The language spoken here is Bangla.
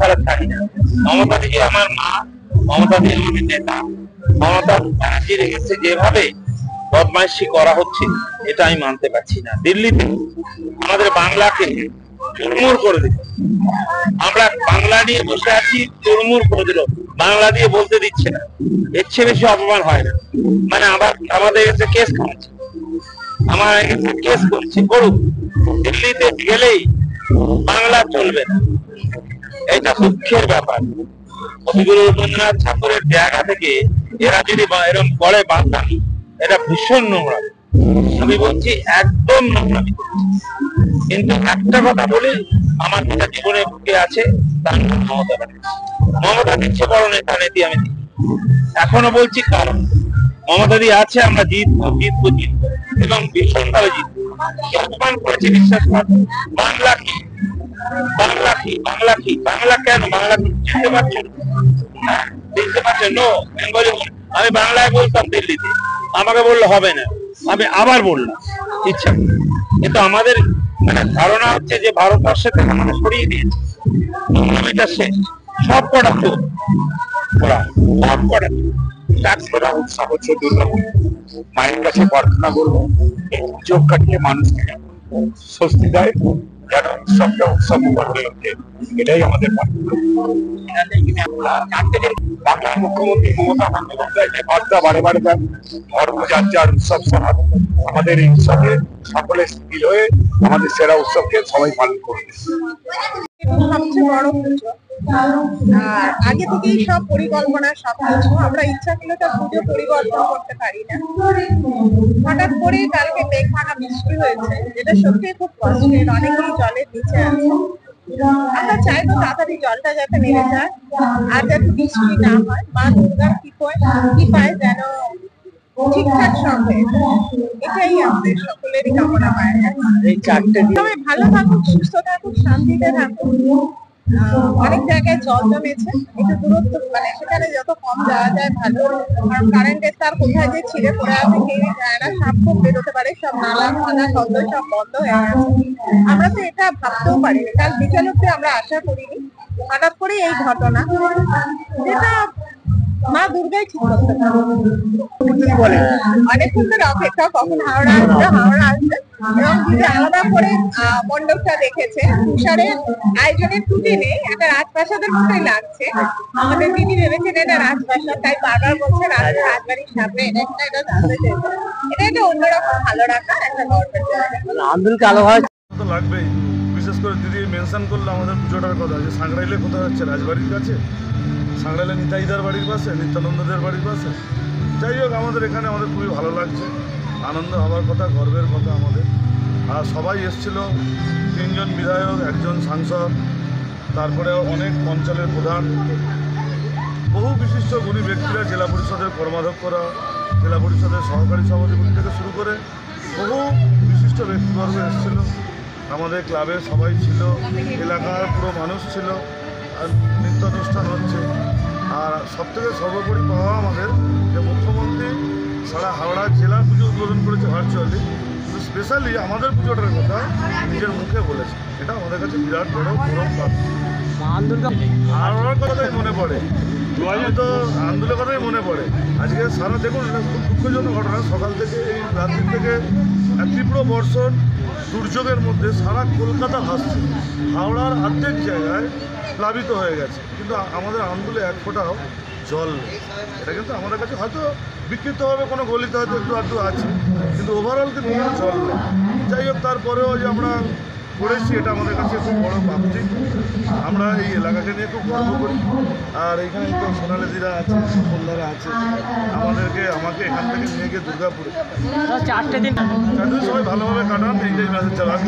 তাহলে থাকি না। মমতা দিদি আমার মা, মমতা দিদি আমাদের নেতা। মমতা ব্যানার্জির এগেছে যেভাবে বদমাইশি করা হচ্ছে, এটা আমি মানতে পারছি না। দিল্লিতে আমাদের বাংলাকে চুরমুর করে দিল, আমরা বাংলা নিয়ে বসে আছি, চুরমুর করে দিল, বাংলা দিয়ে বলতে দিচ্ছে না। এর চেয়ে বেশি অপমান হয় না। মানে আবার আমাদের কাছে কেস করেছে, আমার কাছে কেস করছে, করুক। দিল্লিতে গেলেই বাংলা চলবে না, এটা দুঃখের ব্যাপার। কবিগুরু রবীন্দ্রনাথ ঠাকুরের জায়গা থেকে এরা যদি এরকম করে বাংলা, এটা ভীষণ নোংরা। আমি বলছি একদম নোংরামি। কিন্তু একটা কথা বলি, আমার যেটা জীবনে বুকে আছে তার নাম মমতা ব্যানার্জি। মমতা দিচ্ছে বড় নেতা নেতি আমি এখনো বলছি, কারণ মমতা দি আছে, আমরা জিতবো জিতবো জিতবো এবং ভীষণ ভাবে জিতবো। অপমান করেছে, বিশ্বাস কর। বাংলা কি বাংলা কি বাংলা কি বাংলা কেন বাংলা চিনতে পারছো না? চিনতে পারছো? নো বেঙ্গলি। আমি বাংলায় বলতাম দিল্লিতে, আমাকে বললে হবে না, আমি আবার বললাম ইচ্ছা। কিন্তু আমাদের মানে ধারণা হচ্ছে যে ভারতবর্ষে থেকে আমাদের সরিয়ে দিয়েছে, এটা শেষ। সব কটা চোখ ওরা, সব কটা উৎসাহ হচ্ছে দুর্গাপুর মায়ের কাছে প্রার্থনা করবো চোখ কাটিয়ে মানুষকে স্বস্তি দেয়, যেন উৎসবটা উৎসব হয়ে ওঠে। এটাই আমাদের বাংলার মুখ্যমন্ত্রী মমতা বন্দ্যোপাধ্যায় যে বার্তা বারে বারে দেন, ধর্ম যার যার উৎসব সমাজ, আমাদের এই উৎসবে সকলে মিল হয়ে আমাদের সেরা উৎসবকে সবাই পালন করবে। সবচেয়ে বড় পুজো, আর আগে থেকেই সব পরিকল্পনা সবকিছু, আমরা ইচ্ছা করলে তার পুজো পরিবর্তন করতে পারি না। হঠাৎ করে কালকে মেঘ ভাঙা বৃষ্টি হয়েছে, যেটা সত্যি খুব কষ্টের। অনেকেই জলের নিচে আছে। আমরা চাইবো তাড়াতাড়ি জলটা যাতে নেমে যায়, আর যাতে বৃষ্টি না হয়। মা দুর্গার কৃপায় যেন ঠিকঠাক সব হয়ে যায়, এটাই আমাদের সকলেরই কামনা। মায়ের কাছে এই চারটে সবাই ভালো থাকুক, সুস্থ থাকুক, শান্তিতে থাকুক। অনেক জায়গায় জল জমেছে, একটু দূরত্ব মানে সেখানে যত কম যাওয়া যায় ভালো। কারণ কারেন্টের তার কোথায় যে ছিঁড়ে পড়ে আছে কেউই যায় না, সাপ খুব বেরোতে পারে। সব নালা খানা কত সব বন্ধ হয়ে গেছে। আমরা তো এটা ভাবতেও পারিনি, কাল বিকেল অব্দি আমরা আশা করিনি। হঠাৎ করে এই ঘটনা, যেটা মা দুর্গাই ঠিক করতে পারে। অনেকক্ষণ ধরে অপেক্ষা কখন হাওড়া আসবে এবং দিদি আলাদা করে মণ্ডপটা দেখেছে। তুষারের আয়োজনের ত্রুটি নেই, একটা রাজপ্রাসাদের মতোই লাগছে। আমাদের দিদি ভেবেছেন এটা রাজপ্রাসাদ, তাই বারবার বলছে রাজবাড়ির সামনে এটা জানতে চেয়েছে। এটা একটা অন্যরকম ভালো রাখা একটা গল্পের জায়গা। আন্দোলনকে আলো হয় তো লাগবেই। বিশেষ করে দিদি মেনশন করলো আমাদের পুজোটার কথা, যে সাংড়াইলে কোথায় হচ্ছে, রাজবাড়ির কাছে। সাংড়াইলে নিতাইদার বাড়ির পাশে, নিত্যানন্দদের বাড়ির পাশে। যাই হোক, আমাদের এখানে আমাদের খুবই ভালো লাগছে, আনন্দ হওয়ার কথা, গর্বের কথা আমাদের। আর সবাই এসেছিল, 3 জন বিধায়ক, 1 জন সাংসদ, তারপরে অনেক অঞ্চলের প্রধান, বহু বিশিষ্ট গুণী ব্যক্তিরা, জেলা পরিষদের কর্মাধ্যক্ষরা, জেলা পরিষদের সহকারী সভাপতি থেকে শুরু করে বহু বিশিষ্ট ব্যক্তিবর্গ এসেছিল। আমাদের ক্লাবের সবাই ছিল, এলাকার পুরো মানুষ ছিল, আর নৃত্য অনুষ্ঠান হচ্ছে। আর সবথেকে সর্বোপরি পাওয়া আমাদের যে মুখ্যমন্ত্রী সারা হাওড়া জেলার পুজো উদ্বোধন করেছে ভার্চুয়ালি, কিন্তু স্পেশালি আমাদের পুজোটার কথা নিজের মুখে বলেছে। এটা আমাদের কাছে বিরাট বড় গৌরব পাচ্ছে। হাওড়ার কথাই মনে পড়ে, আমি তো আন্দোলনের কথাই মনে পড়ে। আজকে সারা দেখুন, খুব দুঃখজনক ঘটনা। সকাল থেকে এই রাত্রি থেকে তীব্র বর্ষণ দুর্যোগের মধ্যে সারা কলকাতা ভাসছে, হাওড়ার অর্ধেক জায়গায় প্লাবিত হয়ে গেছে, কিন্তু আমাদের আন্দোলনে 1 ফোঁটাও জল নেই। এটা কিন্তু আমাদের কাছে হয়তো বিক্ষিপ্তভাবে কোনো গলিতে হয়তো একটু আধটু আছে, কিন্তু ওভারঅল কিন্তু কোনো জল নেই। যাই হোক, তারপরেও যে আমরা করেছি, এটা আমাদের কাছে খুব বড় প্রাপ্তি। আমরা এই এলাকাকে নিয়ে খুব গর্ব করি। আর এখানে তো সোনালিদিরা আছে, সন্ধ্যারা আছে, আমাকে এখান থেকে নিয়ে গিয়ে দুর্গাপুরে 4 দিন সবাই ভালোভাবে কাটান, এইটাই মেসেজ চালান।